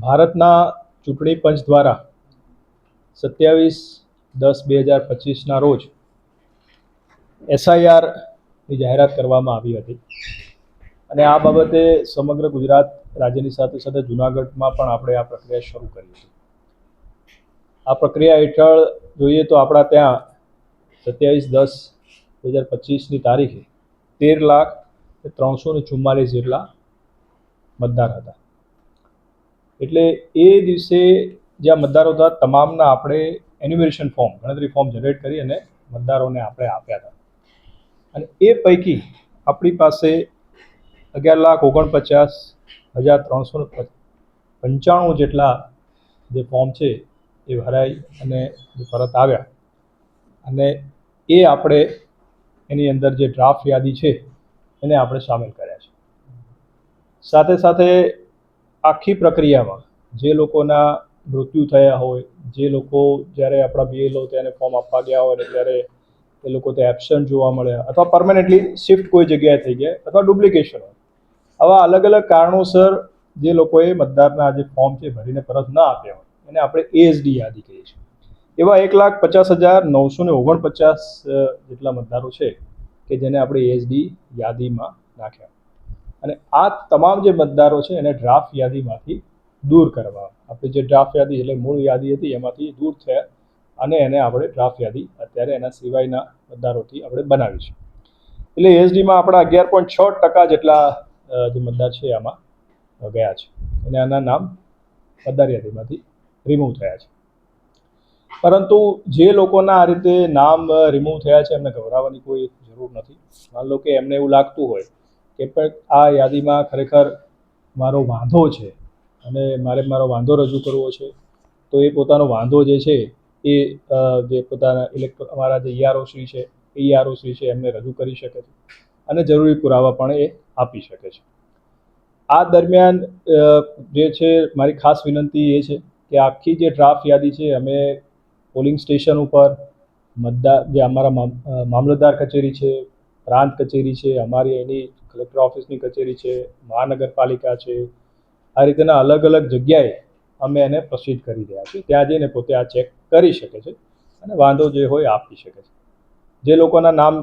ભારતના ચૂંટણી પંચ દ્વારા 27/10/2025ના રોજ SIRની જાહેરાત કરવામાં આવી હતી અને આ બાબતે સમગ્ર ગુજરાત રાજ્યની સાથે સાથે જૂનાગઢમાં પણ આપણે આ પ્રક્રિયા શરૂ કરી છે. આ પ્રક્રિયા હેઠળ જોઈએ તો આપણા ત્યાં 27/10/2025ની તારીખે 13,344 જેટલા મતદાર હતા. એટલે એ દિવસે જ્યાં મતદારો હતા તમામના આપણે એન્યુમરેશન ફોર્મ ગણતરી ફોર્મ જનરેટ કરી અને મતદારોને આપણે આપ્યા હતા અને એ પૈકી આપણી પાસે 11,49,395 જેટલા જે ફોર્મ છે એ ભરાઈ અને પરત આવ્યા અને એ આપણે એની અંદર જે ડ્રાફ્ટ યાદી છે એને આપણે સામેલ કર્યા છે. સાથે સાથે આખી પ્રક્રિયામાં જે લોકોના મૃત્યુ થયા હોય, જે લોકો જ્યારે આપણા BLO તેને ફોર્મ આપવા ગયા હોય ત્યારે એ લોકો તે એબસન્ટ જોવા મળ્યા અથવા પરમેનન્ટલી શિફ્ટ કોઈ જગ્યાએ થઈ ગયા અથવા ડુપ્લિકેશન હોય, આવા અલગ અલગ કારણોસર જે લોકોએ મતદારના જે ફોર્મ છે ભરીને પરત ન આપ્યા હોય એને આપણે ASD યાદી કહીએ છીએ. એવા 1,50,949 જેટલા મતદારો છે કે જેને આપણે ASD યાદીમાં નાખ્યા અને આ તમામ જે મતદારો છે એને ડ્રાફ્ટ યાદીમાંથી દૂર કરવા, આપણે જે ડ્રાફ્ટ યાદી એટલે મૂળ યાદી હતી એમાંથી દૂર થયા અને એને આપણે ડ્રાફ્ટ યાદી અત્યારે એના સિવાયના મતદારોથી આપણે બનાવી છે. એટલે ASDમાં આપણા 11.6% જેટલા જે મતદાર છે આમાં ગયા છે અને આના નામ મતદાર યાદીમાંથી રિમૂવ થયા છે. પરંતુ જે લોકોના આ રીતે નામ રિમૂવ થયા છે એમને ગભરાવાની કોઈ જરૂર નથી. માન લો કે એમને એવું લાગતું હોય કે પણ આ યાદીમાં ખરેખર મારો વાંધો છે અને મારે મારો વાંધો રજૂ કરવો છે તો એ પોતાનો વાંધો જે છે એ જે પોતાના અમારા જે ERO શ્રી છે ERO શ્રી છે એમને રજૂ કરી શકે છે અને જરૂરી પુરાવા પણ એ આપી શકે છે. આ દરમિયાન જે છે મારી ખાસ વિનંતી એ છે કે આખી જે ડ્રાફ્ટ યાદી છે અમે પોલિંગ સ્ટેશન ઉપર જે અમારા મામલતદાર કચેરી છે, પ્રાંત કચેરી છે, અમારી એની કલેક્ટર ઓફિસની કચેરી છે, મહાનગરપાલિકા છે, આ રીતના અલગ અલગ જગ્યાએ અમે એને પ્રસિદ્ધ કરી રહ્યા છીએ. ત્યાં જઈને પોતે આ ચેક કરી શકે છે અને વાંધો જે હોય આપી શકે છે. જે લોકોના નામ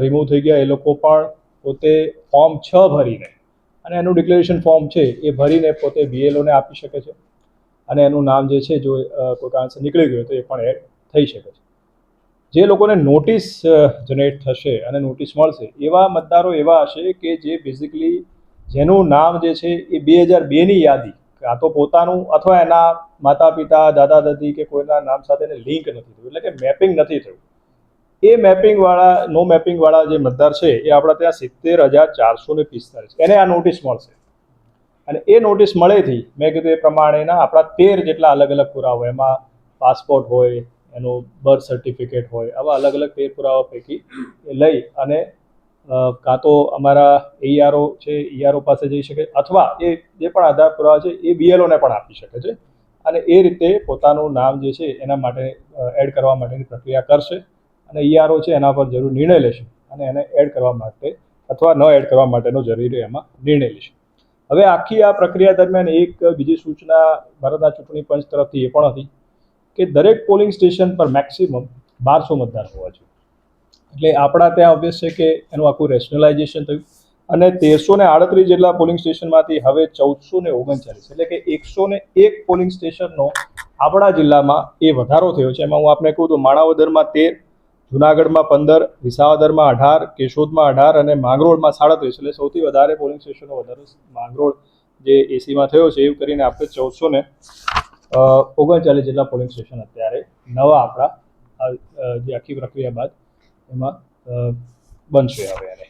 રિમૂવ થઈ ગયા એ લોકો પણ પોતે ફોર્મ 6 ભરીને અને એનું ડિક્લેરેશન ફોર્મ છે એ ભરીને પોતે BLOને આપી શકે છે અને એનું નામ જે છે જો કોઈ કારણસર નીકળી ગયું તો એ પણ એડ થઈ શકે છે. જે લોકોને નોટિસ જનરેટ થશે અને નોટિસ મળશે એવા મતદારો એવા હશે કે જે બેઝિકલી જેનું નામ જે છે એ 2002ની યાદી કાં તો પોતાનું અથવા એના માતા પિતા, દાદા દાદી કે કોઈના નામ સાથે લિંક નથી થયું, એટલે કે મેપિંગ નથી થયું. એ નો મેપિંગવાળા જે મતદાર છે એ આપણા ત્યાં 70,445 એને આ નોટિસ મળશે અને એ નોટિસ મળેથી મેં કીધું એ પ્રમાણેના આપણા 13 જેટલા અલગ અલગ પુરાવા, એમાં પાસપોર્ટ હોય, એનું બર્થ સર્ટિફિકેટ હોય, આવા અલગ અલગ 13 પુરાવા પૈકી લઈ અને કાં તો અમારા ERO છે ERO પાસે જઈ શકે અથવા એ જે પણ આધાર પુરાવા છે એ BLOને પણ આપી શકે છે અને એ રીતે પોતાનું નામ જે છે એના માટે એડ કરવા માટેની પ્રક્રિયા કરશે અને ERO છે એના પર જરૂર નિર્ણય લેશે અને એને એડ કરવા માટે અથવા ન એડ કરવા માટેનો જરૂરી એમાં નિર્ણય લેશે. હવે આખી આ પ્રક્રિયા દરમિયાન એક બીજી સૂચના ભારતના ચૂંટણી પંચ તરફથી એ પણ હતી કે દરેક પોલિંગ સ્ટેશન પર મેક્સિમમ 1200 મતદાર હોવા જોઈએ. એટલે આપણા ત્યાં ઓબ્વિયસ છે કે એનું આખું રેશનલાઇઝેશન થયું અને 1338 જેટલા પોલિંગ સ્ટેશનમાંથી હવે 1439 એટલે કે 101 પોલિંગ સ્ટેશનનો આપણા જિલ્લામાં એ વધારો થયો છે. એમાં હું આપને કહું તો માણાવદરમાં 13, જુનાગઢમાં 15, વિસાવદરમાં 18, કેશોદમાં 18 અને માંગરોળમાં 37. એટલે સૌથી વધારે પોલિંગ સ્ટેશનનો વધારો માંગરોળ જે એસીમાં થયો છે. એવું કરીને આપણે 1439 જેટલા પોલિંગ સ્ટેશન અત્યારે નવા આપણા જે આખી પ્રક્રિયા બાદ એમાં બનશે હવે એને.